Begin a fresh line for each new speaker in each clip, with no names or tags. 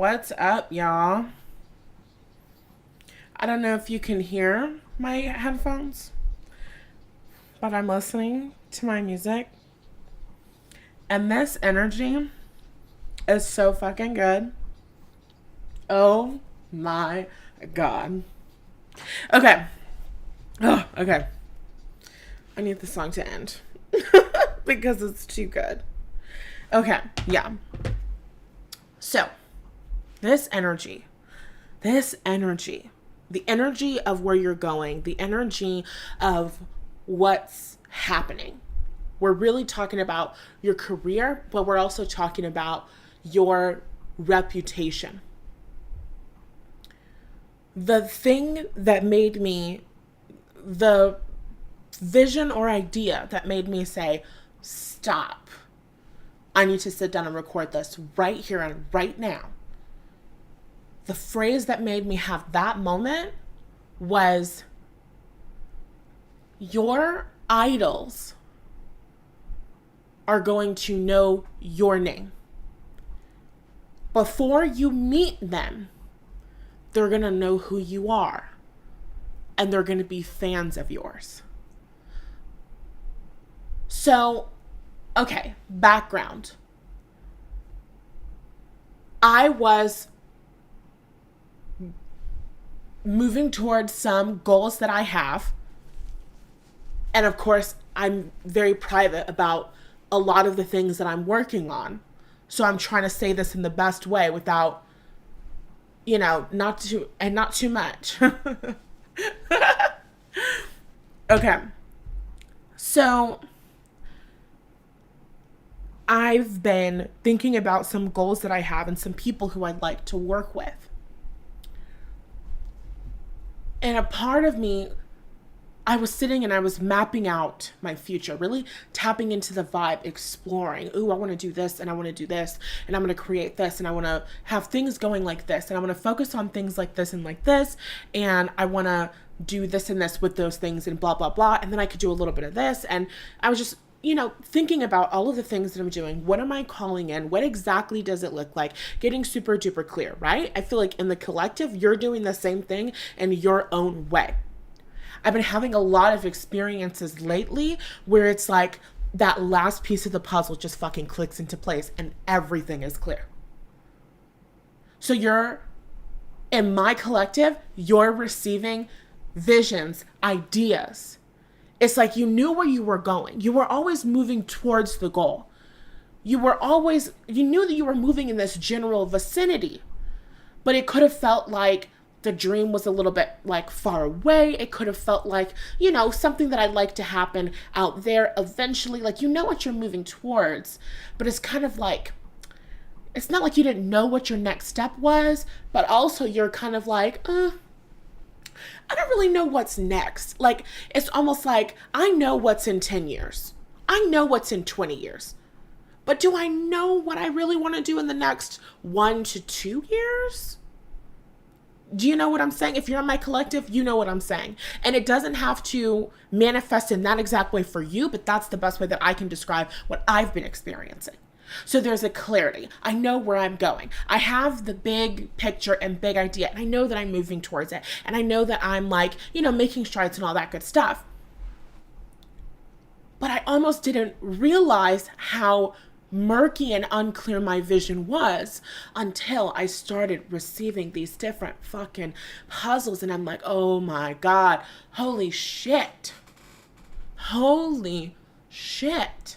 What's up, y'all? I don't know if you can hear my headphones, but I'm listening to my music. And this energy is so fucking good. Oh my god. Okay. Oh, okay. I need the song to end because it's too good. Okay, yeah. So, this energy, the energy of where you're going, the energy of what's happening. We're really talking about your career, but we're also talking about your reputation. The thing that made me, the vision or idea that made me say, stop. I need to sit down and record this right here and right now. The phrase that made me have that moment was, your idols are going to know your name. Before you meet them, they're going to know who you are. And they're going to be fans of yours. So, okay, background. I was moving towards some goals that I have. And of course, I'm very private about a lot of the things that I'm working on. So I'm trying to say this in the best way without, not too much. Okay. So I've been thinking about some goals that I have and some people who I'd like to work with. And a part of me, I was sitting and I was mapping out my future, really tapping into the vibe, exploring. Ooh, I want to do this and I want to do this and I'm going to create this and I want to have things going like this and I want to focus on things like this and like this and I want to do this and this with those things and blah, blah, blah. And then I could do a little bit of this. And I was just, thinking about all of the things that I'm doing. What am I calling in? What exactly does it look like? Getting super duper clear, right? I feel like in the collective, you're doing the same thing in your own way. I've been having a lot of experiences lately where it's like that last piece of the puzzle just fucking clicks into place and everything is clear. So you're, in my collective, you're receiving visions, ideas. It's like you knew where you were going. You were always moving towards the goal. You knew that you were moving in this general vicinity, but it could have felt like the dream was a little bit like far away. It could have felt like, something that I'd like to happen out there eventually. Like, what you're moving towards, but it's kind of like, it's not like you didn't know what your next step was, but also you're kind of like, I don't really know what's next. Like, it's almost like I know what's in 10 years. I know what's in 20 years. But do I know what I really want to do in the next 1 to 2 years? Do you know what I'm saying? If you're in my collective, you know what I'm saying. And it doesn't have to manifest in that exact way for you, but that's the best way that I can describe what I've been experiencing. So there's a clarity. I know where I'm going. I have the big picture and big idea, and I know that I'm moving towards it. And I know that I'm like, making strides and all that good stuff. But I almost didn't realize how murky and unclear my vision was until I started receiving these different fucking puzzles. And I'm like, oh my God, holy shit. Holy shit.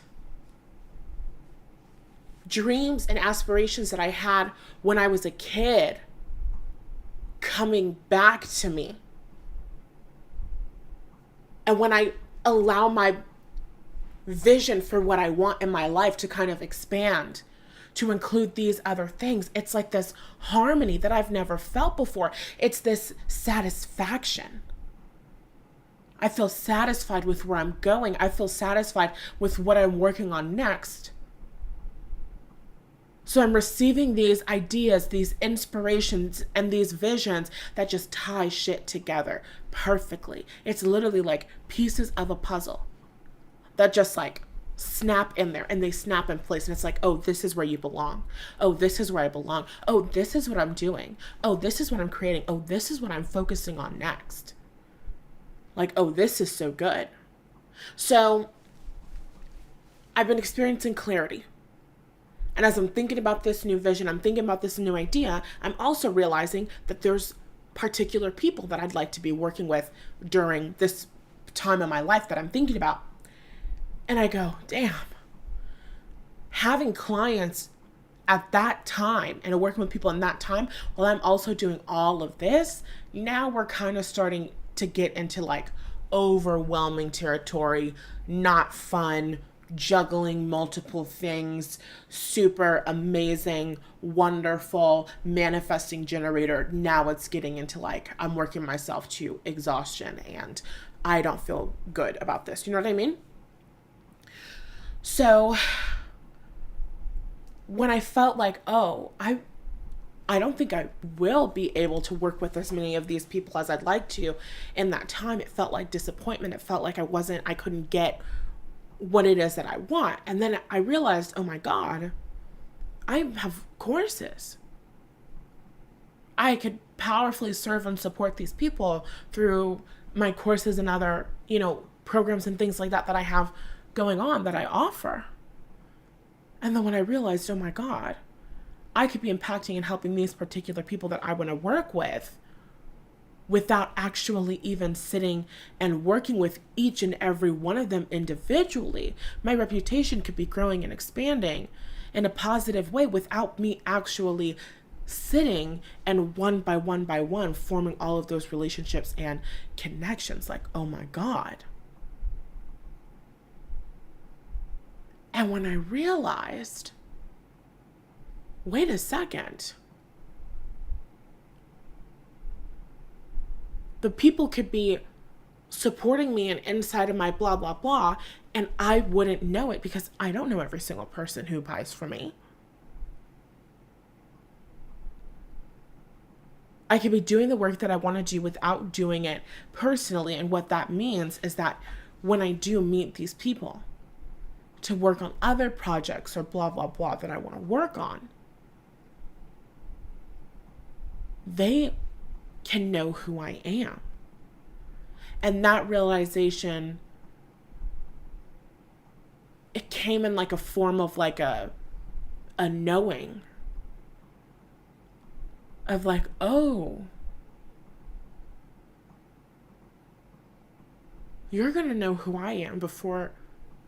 Dreams and aspirations that I had when I was a kid coming back to me. And when I allow my vision for what I want in my life to kind of expand, to include these other things, it's like this harmony that I've never felt before. It's this satisfaction. I feel satisfied with where I'm going. I feel satisfied with what I'm working on next. So I'm receiving these ideas, these inspirations, and these visions that just tie shit together perfectly. It's literally like pieces of a puzzle that just like snap in there, and they snap in place, and it's like, oh, this is where you belong. Oh, this is where I belong. Oh, this is what I'm doing. Oh, this is what I'm creating. Oh, this is what I'm focusing on next. Like, oh, this is so good. So I've been experiencing clarity. And as I'm thinking about this new vision, I'm thinking about this new idea, I'm also realizing that there's particular people that I'd like to be working with during this time in my life that I'm thinking about. And I go, damn, having clients at that time and working with people in that time while I'm also doing all of this, now we're kind of starting to get into like overwhelming territory, not fun, juggling multiple things, super amazing, wonderful, manifesting generator. Now it's getting into like, I'm working myself to exhaustion and I don't feel good about this. You know what I mean? So when I felt like, oh, I don't think I will be able to work with as many of these people as I'd like to, in that time, it felt like disappointment. It felt like I couldn't get what it is that I want. And then I realized, oh my God, I have courses. I could powerfully serve and support these people through my courses and other, programs and things like that I have going on that I offer. And then when I realized, oh my God, I could be impacting and helping these particular people that I want to work with without actually even sitting and working with each and every one of them individually, my reputation could be growing and expanding in a positive way without me actually sitting and one by one forming all of those relationships and connections. Like, oh my God. And when I realized, wait a second, the people could be supporting me and inside of my blah, blah, blah, and I wouldn't know it because I don't know every single person who buys from me. I could be doing the work that I want to do without doing it personally. And what that means is that when I do meet these people to work on other projects or blah, blah, blah that I want to work on, they can know who I am. And that realization, it came in like a form of like a knowing of like, oh, you're going to know who I am before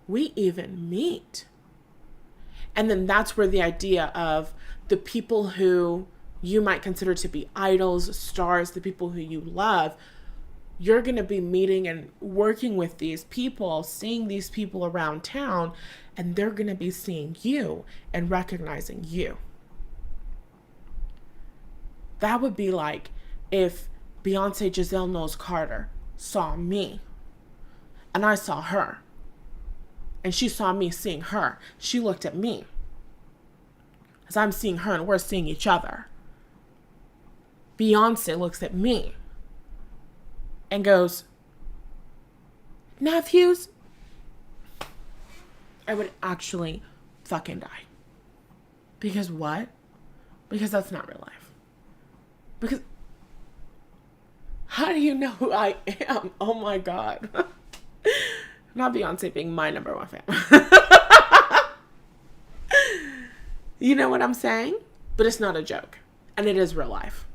we even meet. And then that's where the idea of the people who you might consider to be idols, stars, the people who you love, you're going to be meeting and working with these people, seeing these people around town, and they're going to be seeing you and recognizing you. That would be like if Beyonce Giselle Knowles Carter saw me and I saw her and she saw me seeing her. She looked at me as I'm seeing her and we're seeing each other. Beyonce looks at me and goes, Matthews, I would actually fucking die. Because what? Because that's not real life. Because how do you know who I am? Oh my God. Not Beyonce being my number one fan. You know what I'm saying? But it's not a joke. And it is real life.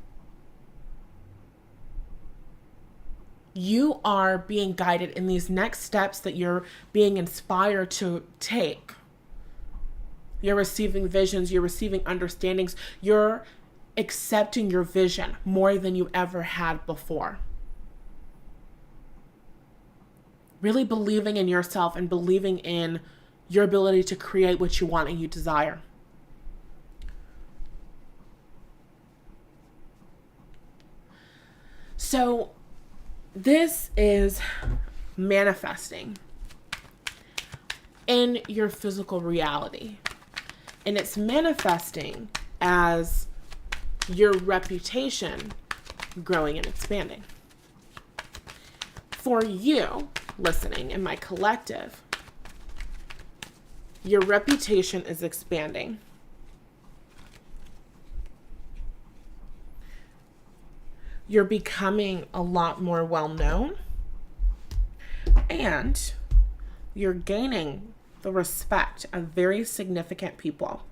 You are being guided in these next steps that you're being inspired to take. You're receiving visions. You're receiving understandings. You're accepting your vision more than you ever had before. Really believing in yourself and believing in your ability to create what you want and you desire. So this is manifesting in your physical reality. And it's manifesting as your reputation growing and expanding. For you listening in my collective, Your reputation is expanding. You're becoming a lot more well-known. And you're gaining the respect of very significant people.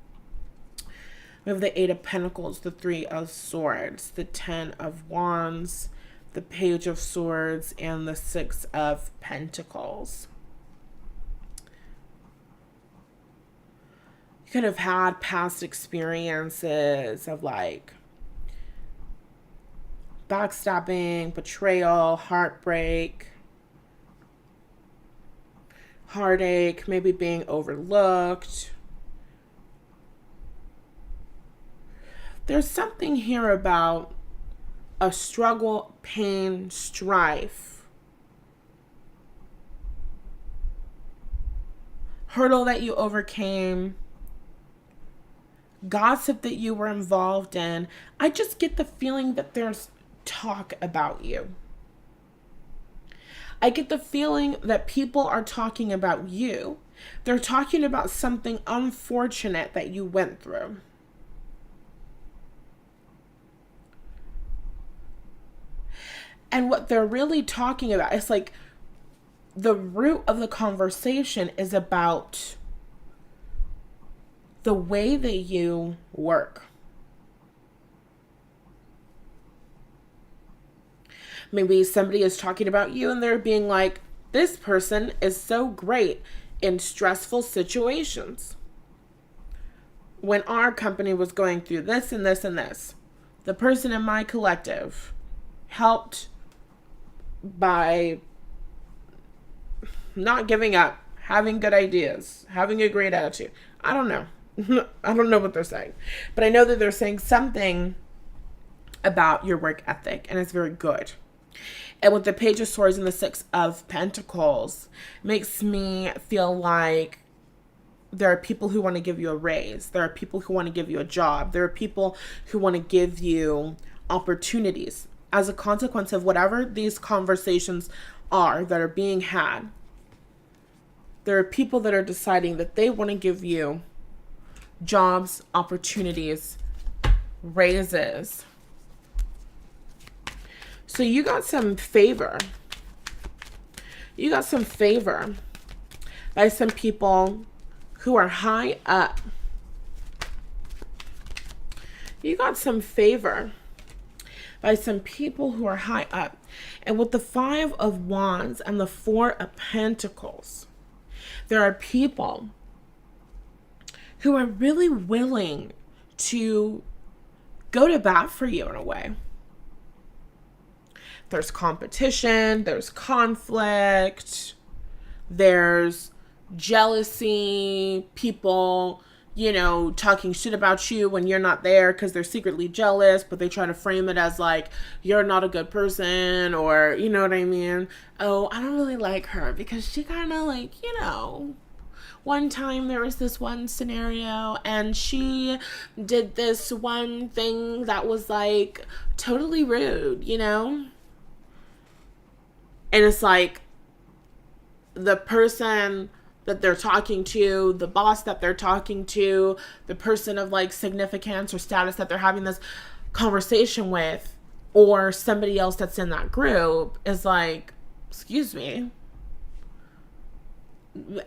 We have the Eight of Pentacles, the Three of Swords, the Ten of Wands, the Page of Swords, and the Six of Pentacles. You could have had past experiences of like backstabbing, betrayal, heartbreak, heartache, maybe being overlooked. There's something here about a struggle, pain, strife, hurdle that you overcame, gossip that you were involved in. I just get the feeling that there's talk about you. I get the feeling that people are talking about you. They're talking about something unfortunate that you went through. And what they're really talking about is like the root of the conversation is about the way that you work. Maybe somebody is talking about you and they're being like, this person is so great in stressful situations. When our company was going through this and this and this, the person in my collective helped by not giving up, having good ideas, having a great attitude. I don't know. I don't know what they're saying. But I know that they're saying something about your work ethic, and it's very good. And with the Page of Swords and the Six of Pentacles, makes me feel like there are people who want to give you a raise. There are people who want to give you a job. There are people who want to give you opportunities as a consequence of whatever these conversations are that are being had. There are people that are deciding that they want to give you jobs, opportunities, raises. So you got some favor. You got some favor by some people who are high up. You got some favor by some people who are high up. And with the Five of Wands and the Four of Pentacles, there are people who are really willing to go to bat for you in a way. There's competition, there's conflict, there's jealousy, people, you know, talking shit about you when you're not there because they're secretly jealous, but they try to frame it as like, you're not a good person, or, you know what I mean? Oh, I don't really like her because she kind of like, you know, one time there was this one scenario and she did this one thing that was like totally rude, you know? And it's like the person that they're talking to, the boss that they're talking to, the person of like significance or status that they're having this conversation with, or somebody else that's in that group is like, excuse me.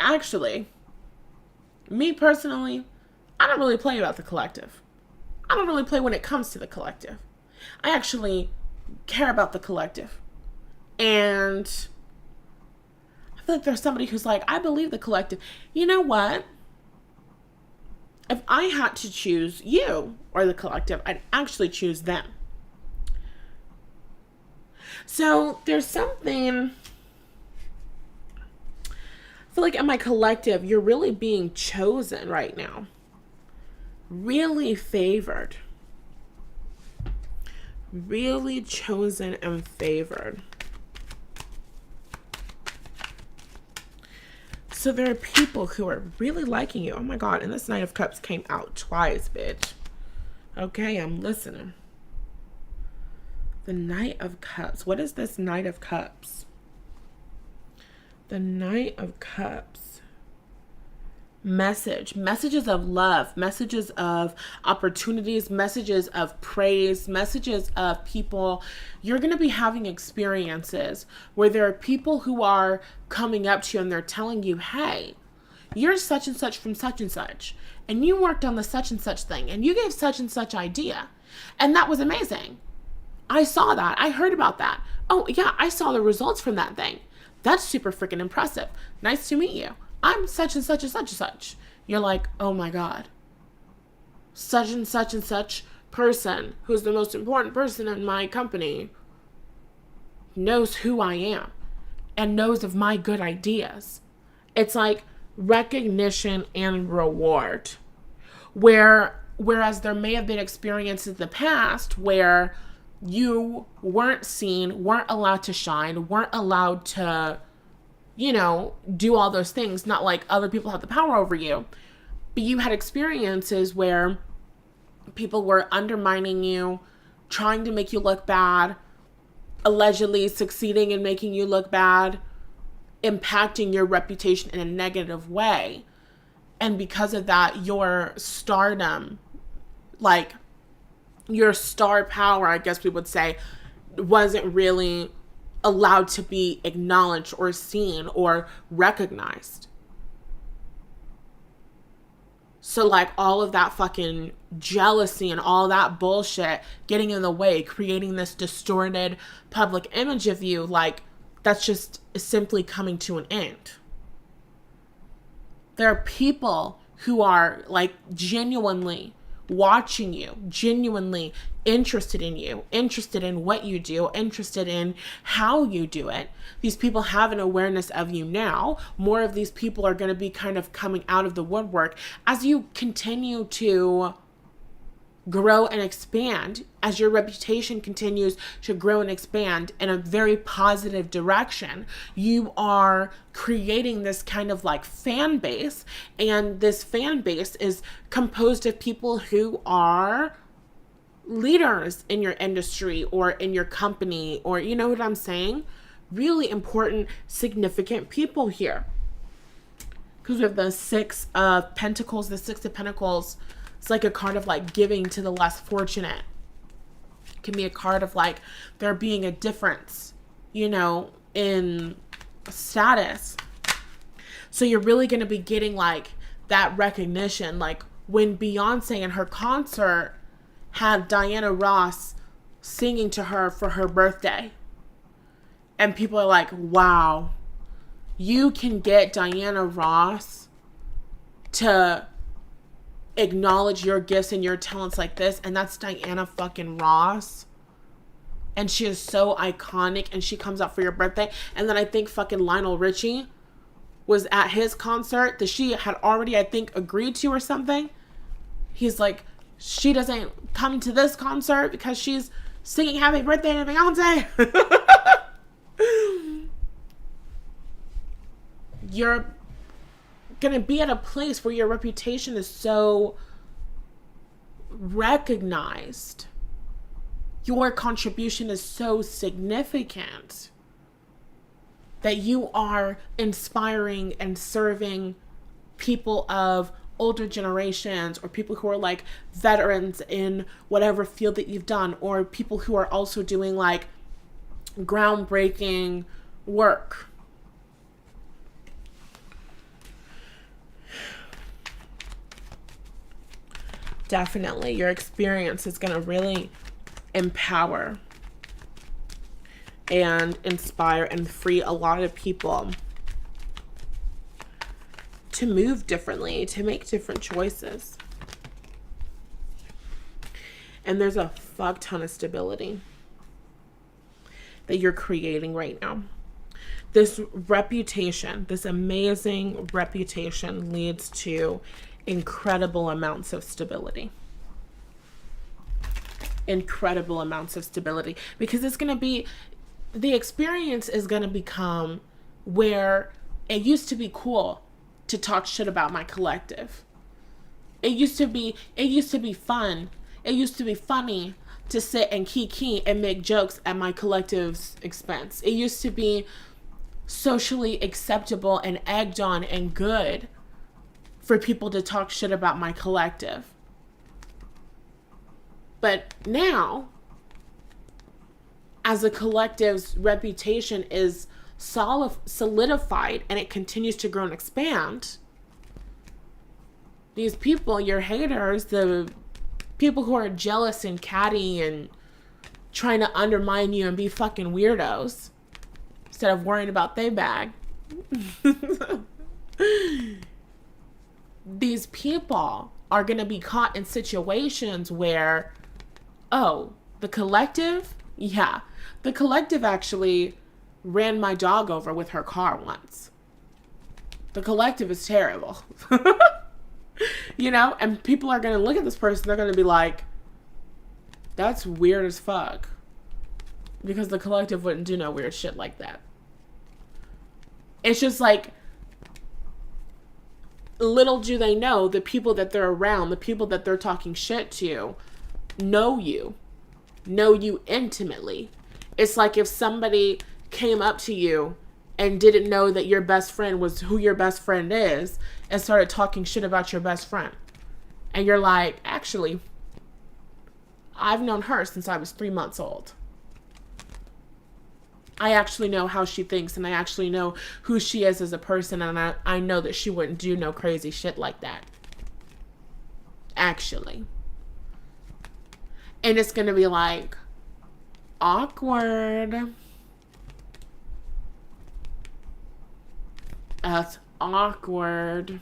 Actually, me personally, I don't really play about the collective. I don't really play when it comes to the collective. I actually care about the collective. And I feel like there's somebody who's like, I believe the collective. You know what? If I had to choose you or the collective, I'd actually choose them. So there's something, I feel like in my collective, you're really being chosen right now. Really favored. Really chosen and favored. So there are people who are really liking you. Oh my God. And this Knight of Cups came out twice, bitch. Okay, I'm listening. The Knight of Cups. What is this Knight of Cups? The Knight of Cups messages of love, messages of opportunities, messages of praise, messages of people. You're going to be having experiences where there are people who are coming up to you and they're telling you, hey, you're such and such from such and such, and you worked on the such and such thing, and you gave such and such idea, and that was amazing. I saw that. I heard about that. Oh, yeah, I saw the results from that thing. That's super freaking impressive. Nice to meet you. I'm such and such and such and such. You're like, oh my God. Such and such person, who's the most important person in my company, knows who I am and knows of my good ideas. It's like recognition and reward. Whereas there may have been experiences in the past where you weren't seen, weren't allowed to shine, weren't allowed to, do all those things. Not like other people have the power over you, but you had experiences where people were undermining you, trying to make you look bad, allegedly succeeding in making you look bad, impacting your reputation in a negative way. And because of that, your stardom, like your star power, I guess we would say, wasn't really allowed to be acknowledged or seen or recognized. So like all of that fucking jealousy and all that bullshit getting in the way, creating this distorted public image of you, like that's just simply coming to an end. There are people who are like genuinely watching you, genuinely interested in you, interested in what you do, interested in how you do it. These people have an awareness of you now. More of these people are going to be kind of coming out of the woodwork as you continue to grow and expand, as your reputation continues to grow and expand in a very positive direction. You are creating this kind of like fan base, and this fan base is composed of people who are leaders in your industry or in your company, or you know what I'm saying? Really important, significant people here. Because we have the Six of Pentacles, the Six of Pentacles. It's like a card of like giving to the less fortunate. It can be a card of like there being a difference, in status. So you're really going to be getting like that recognition. Like when Beyonce in her concert had Diana Ross singing to her for her birthday. And people are like, wow, you can get Diana Ross to acknowledge your gifts and your talents like this, and that's Diana fucking Ross, and she is so iconic, and she comes out for your birthday. And then I think fucking Lionel Richie was at his concert that she had already, I think, agreed to or something. He's like, she doesn't come to this concert because she's singing happy birthday to Beyonce. You're gonna be at a place where your reputation is so recognized, your contribution is so significant that you are inspiring and serving people of older generations, or people who are like veterans in whatever field that you've done, or people who are also doing like groundbreaking work. Definitely, your experience is going to really empower and inspire and free a lot of people to move differently, to make different choices. And there's a fuck ton of stability that you're creating right now. This reputation, this amazing reputation, leads to incredible amounts of stability. Incredible amounts of stability. Because it's going to be, the experience is going to become where it used to be cool to talk shit about my collective. It used to be fun. It used to be funny to sit and kiki and make jokes at my collective's expense. It used to be socially acceptable and egged on and good for people to talk shit about my collective. But now, as the collective's reputation is solidified and it continues to grow and expand, these people, your haters, the people who are jealous and catty and trying to undermine you and be fucking weirdos instead of worrying about their bag, these people are going to be caught in situations where, oh, the collective, yeah, the collective actually ran my dog over with her car once. The collective is terrible. You know, and people are going to look at this person, they're going to be like, that's weird as fuck. Because the collective wouldn't do no weird shit like that. It's just like, little do they know, the people that they're around, the people that they're talking shit to, know you intimately. It's like if somebody came up to you and didn't know that your best friend was who your best friend is and started talking shit about your best friend. And you're like, actually, I've known her since I was 3 months old. I actually know how she thinks, and I actually know who she is as a person, and I know that she wouldn't do no crazy shit like that. Actually. And it's going to be like, awkward. That's awkward.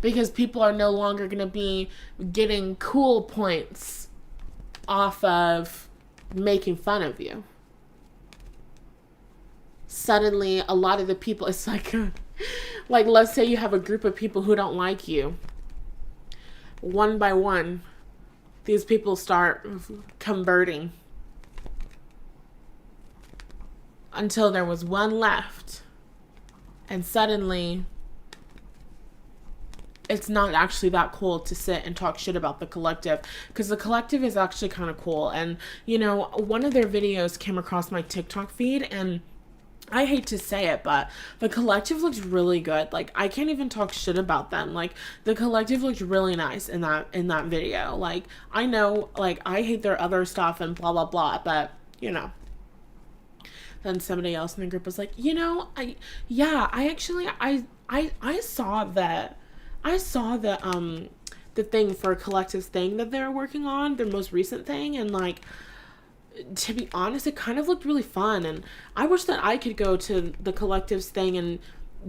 Because people are no longer going to be getting cool points off of making fun of you. Suddenly, a lot of the people, it's like let's say you have a group of people who don't like you. One by one, these people start converting until there was one left. And suddenly, it's not actually that cool to sit and talk shit about the collective, because the collective is actually kind of cool. And, you know, one of their videos came across my TikTok feed, and I hate to say it, but the collective looks really good. Like, I can't even talk shit about them. Like, the collective looked really nice in that video. Like, I know, like, I hate their other stuff and blah, blah, blah, but, you know. Then somebody else in the group was like, you know, I saw that. I saw the thing for Collective's thing that they're working on, their most recent thing, and like, to be honest, it kind of looked really fun, and I wish that I could go to the Collective's thing and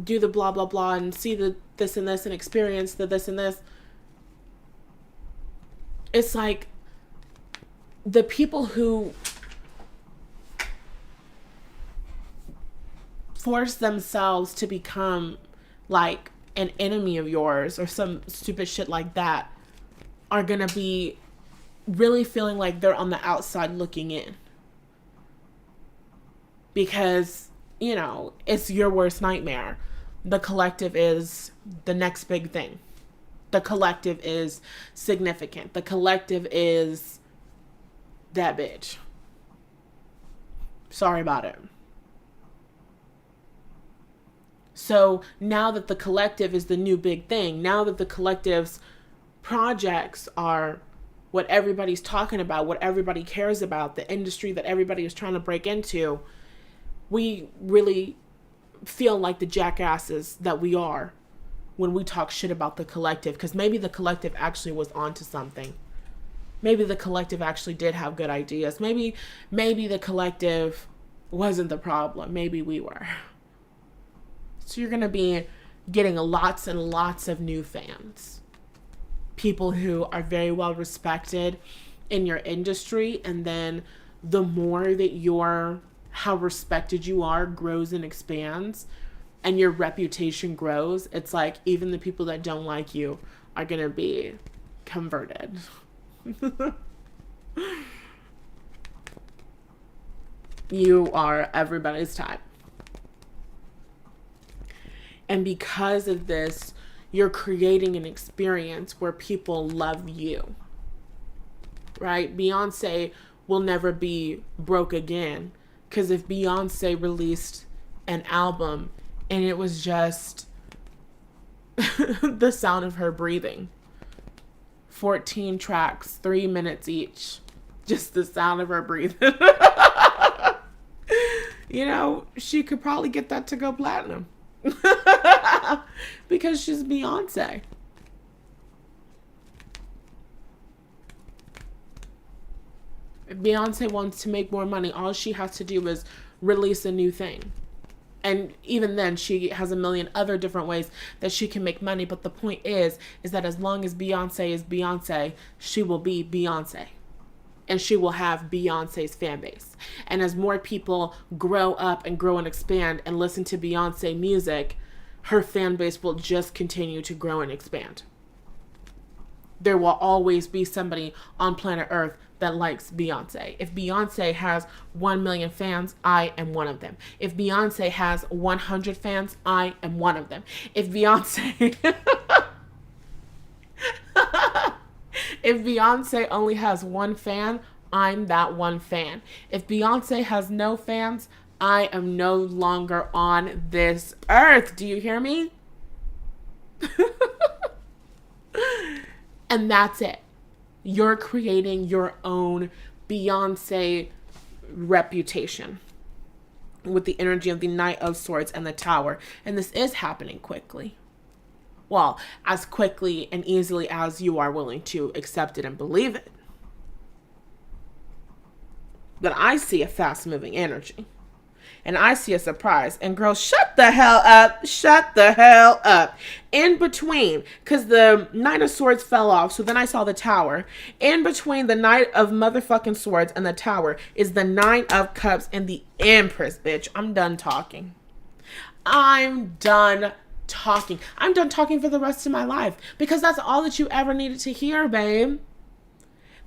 do the blah blah blah and see the this and this and experience the this and this. It's like the people who force themselves to become like an enemy of yours or some stupid shit like that are gonna be really feeling like they're on the outside looking in, because, you know, it's your worst nightmare. The collective is the next big thing. The collective is significant. The collective is that bitch. Sorry about it. So now that the collective is the new big thing, now that the collective's projects are what everybody's talking about, what everybody cares about, the industry that everybody is trying to break into, we really feel like the jackasses that we are when we talk shit about the collective, because maybe the collective actually was onto something. Maybe the collective actually did have good ideas. Maybe the collective wasn't the problem. Maybe we were. So you're going to be getting lots and lots of new fans. People who are very well respected in your industry. And then the more that how respected you are grows and expands and your reputation grows, it's like even the people that don't like you are going to be converted. You are everybody's type. And because of this, you're creating an experience where people love you, right? Beyonce will never be broke again, because if Beyonce released an album and it was just The sound of her breathing. 14 tracks, 3 minutes each. Just the sound of her breathing. You know, she could probably get that to go platinum. Because she's Beyonce. If Beyonce wants to make more money, all she has to do is release a new thing. And even then, she has a million other different ways that she can make money. But the point is that as long as Beyonce is Beyonce, she will be Beyonce. And she will have Beyonce's fan base. And as more people grow up and grow and expand and listen to Beyonce music, her fan base will just continue to grow and expand. There will always be somebody on planet Earth that likes Beyonce. If Beyonce has 1 million fans, I am one of them. If Beyonce has 100 fans, I am one of them. If Beyonce if Beyonce only has one fan, I'm that one fan. If Beyonce has no fans, I am no longer on this earth. Do you hear me? And that's it. You're creating your own Beyonce reputation with the energy of the Knight of Swords and the Tower. And this is happening quickly. Well, as quickly and easily as you are willing to accept it and believe it. But I see a fast-moving energy. And I see a surprise. And girls, shut the hell up. Shut the hell up. In between, because the Knight of Swords fell off, so then I saw the Tower. In between the Knight of motherfucking Swords and the Tower is the Nine of Cups and the Empress, bitch. I'm done talking. I'm done talking. I'm done talking for the rest of my life. Because that's all that you ever needed to hear, babe.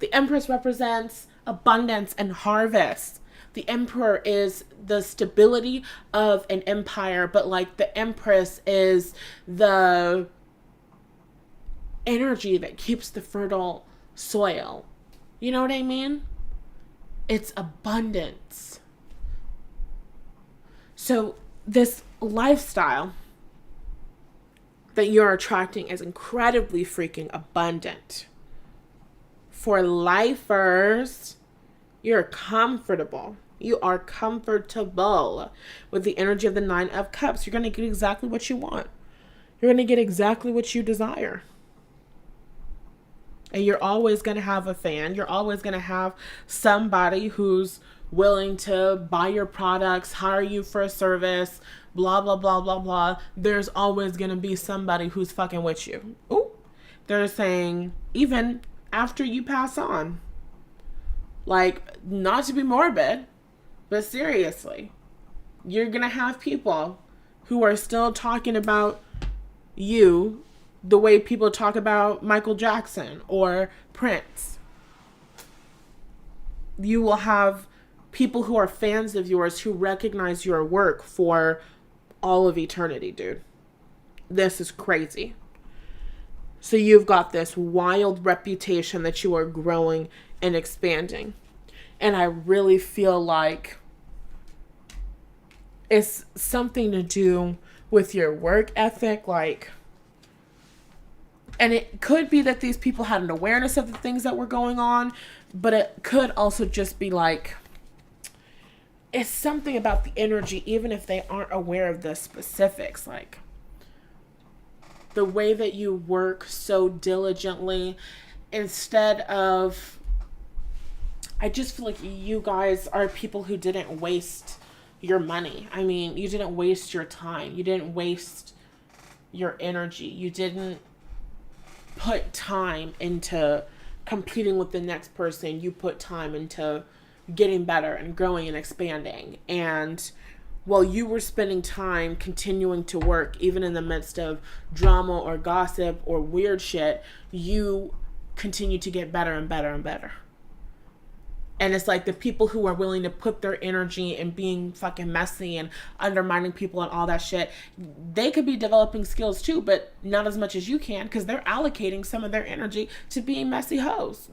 The Empress represents abundance and harvest. The Emperor is the stability of an empire, but like the Empress is the energy that keeps the fertile soil. You know what I mean? It's abundance. So this lifestyle that you're attracting is incredibly freaking abundant. For lifers, you're comfortable. You are comfortable with the energy of the Nine of Cups. You're going to get exactly what you want. You're going to get exactly what you desire. And you're always going to have a fan. You're always going to have somebody who's willing to buy your products, hire you for a service, blah, blah, blah, blah, blah. There's always going to be somebody who's fucking with you. Ooh. They're saying, even after you pass on. Like, not to be morbid, but seriously, you're going to have people who are still talking about you the way people talk about Michael Jackson or Prince. You will have people who are fans of yours who recognize your work for all of eternity, dude. This is crazy. So you've got this wild reputation that you are growing and expanding. And I really feel like it's something to do with your work ethic, like, and it could be that these people had an awareness of the things that were going on, but it could also just be like, it's something about the energy, even if they aren't aware of the specifics, like the way that you work so diligently instead of, I just feel like you guys are people who didn't waste your money. I mean, you didn't waste your time. You didn't waste your energy. You didn't put time into competing with the next person. You put time into getting better and growing and expanding. And while you were spending time continuing to work, even in the midst of drama or gossip or weird shit, you continue to get better and better and better. And it's like the people who are willing to put their energy in being fucking messy and undermining people and all that shit, they could be developing skills too, but not as much as you can because they're allocating some of their energy to being messy hoes.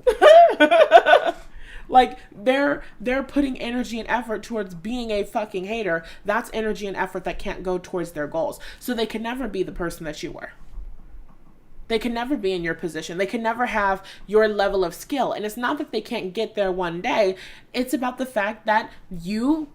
Like they're putting energy and effort towards being a fucking hater. That's energy and effort that can't go towards their goals. So they can never be the person that you were. They can never be in your position. They can never have your level of skill. And it's not that they can't get there one day. It's about the fact that you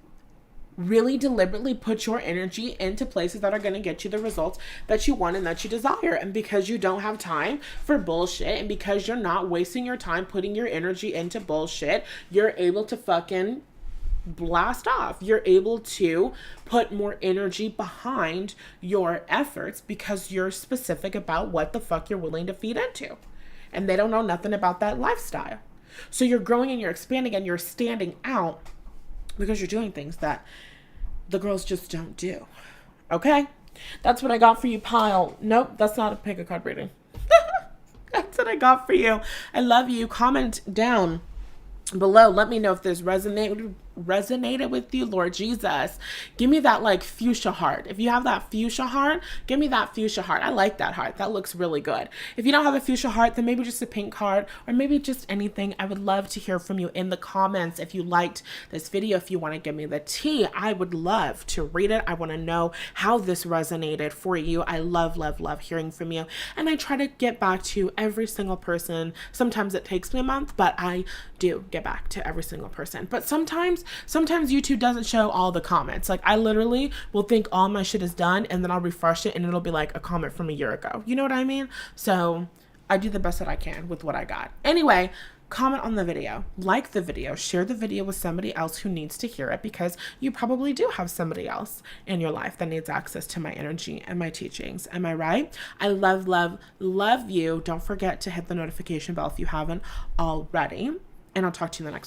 really deliberately put your energy into places that are going to get you the results that you want and that you desire. And because you don't have time for bullshit, and because you're not wasting your time putting your energy into bullshit, you're able to fucking blast off. You're able to put more energy behind your efforts because you're specific about what the fuck you're willing to feed into. And they don't know nothing about that lifestyle. So you're growing and you're expanding and you're standing out because you're doing things that the girls just don't do. Okay? That's what I got for you, Pile. Nope, that's not a pick a card reading. That's what I got for you. I love you. Comment down below. Let me know if this resonated with you, Lord Jesus. Give me that like fuchsia heart. If you have that fuchsia heart, give me that fuchsia heart. I like that heart. That looks really good. If you don't have a fuchsia heart, then maybe just a pink heart or maybe just anything. I would love to hear from you in the comments. If you liked this video, if you want to give me the tea, I would love to read it. I want to know how this resonated for you. I love, love, love hearing from you. And I try to get back to every single person. Sometimes it takes me a month, but I do get back to every single person. But sometimes YouTube doesn't show all the comments. Like I literally will think all my shit is done and then I'll refresh it and it'll be like a comment from a year ago. You know what I mean? So I do the best that I can with what I got. Anyway, comment on the video, like the video, share the video with somebody else who needs to hear it because you probably do have somebody else in your life that needs access to my energy and my teachings. Am I right? I love, love, love you. Don't forget to hit the notification bell if you haven't already. And I'll talk to you in the next